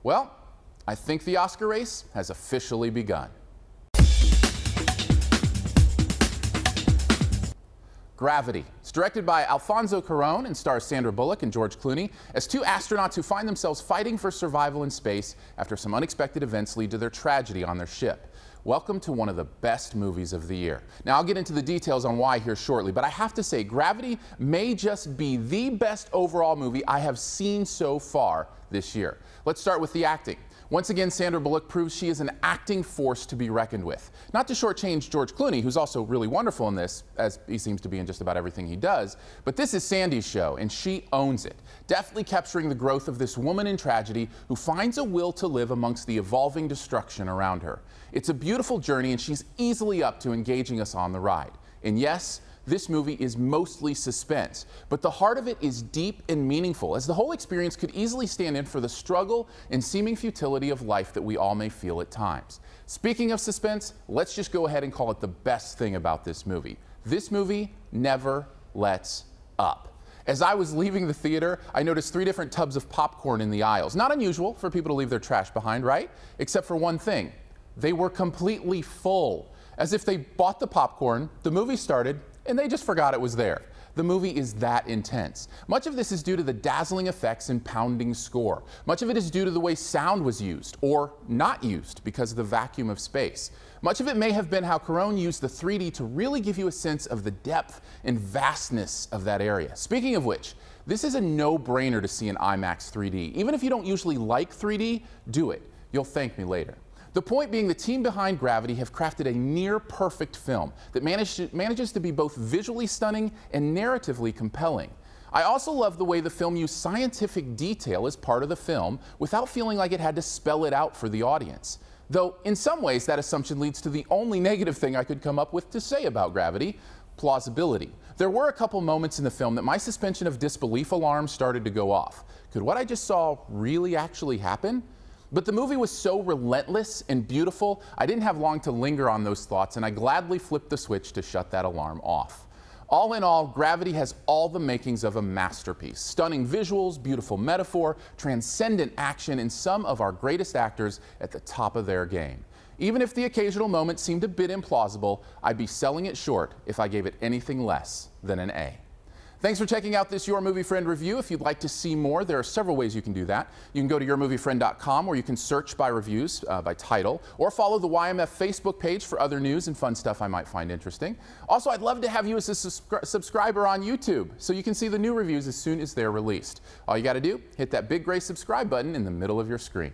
Well, I think the Oscar race has officially begun. Gravity. It's directed by Alfonso Cuarón and stars Sandra Bullock and George Clooney as two astronauts who find themselves fighting for survival in space after some unexpected events lead to their tragedy on their ship. Welcome to one of the best movies of the year. Now, I'll get into the details on why here shortly, but I have to say, Gravity may just be the best overall movie I have seen so far this year. Let's start with the acting. Once again, Sandra Bullock proves she is an acting force to be reckoned with. Not to shortchange George Clooney, who's also really wonderful in this, as he seems to be in just about everything he does, but this is Sandy's show, and she owns it, deftly capturing the growth of this woman in tragedy who finds a will to live amongst the evolving destruction around her. It's a beautiful journey, and she's easily up to engaging us on the ride. And yes, this movie is mostly suspense, but the heart of it is deep and meaningful, as the whole experience could easily stand in for the struggle and seeming futility of life that we all may feel at times. Speaking of suspense, let's just go ahead and call it the best thing about this movie. This movie never lets up. As I was leaving the theater, I noticed 3 different tubs of popcorn in the aisles. Not unusual for people to leave their trash behind, right? Except for one thing. They were completely full. As if they bought the popcorn, the movie started, and they just forgot it was there. The movie is that intense. Much of this is due to the dazzling effects and pounding score. Much of it is due to the way sound was used, or not used, because of the vacuum of space. Much of it may have been how Cuarón used the 3D to really give you a sense of the depth and vastness of that area. Speaking of which, this is a no-brainer to see in IMAX 3D. Even if you don't usually like 3D, do it. You'll thank me later. The point being, the team behind Gravity have crafted a near-perfect film that manages to be both visually stunning and narratively compelling. I also love the way the film used scientific detail as part of the film without feeling like it had to spell it out for the audience. Though, in some ways, that assumption leads to the only negative thing I could come up with to say about Gravity: plausibility. There were a couple moments in the film that my suspension of disbelief alarm started to go off. Could what I just saw really actually happen? But the movie was so relentless and beautiful, I didn't have long to linger on those thoughts, and I gladly flipped the switch to shut that alarm off. All in all, Gravity has all the makings of a masterpiece. Stunning visuals, beautiful metaphor, transcendent action, and some of our greatest actors at the top of their game. Even if the occasional moment seemed a bit implausible, I'd be selling it short if I gave it anything less than an A. Thanks for checking out this Your Movie Friend review. If you'd like to see more, there are several ways you can do that. You can go to yourmoviefriend.com, where you can search by reviews, by title, or follow the YMF Facebook page for other news and fun stuff I might find interesting. Also, I'd love to have you as a subscriber on YouTube, so you can see the new reviews as soon as they're released. All you got to do, hit that big gray subscribe button in the middle of your screen.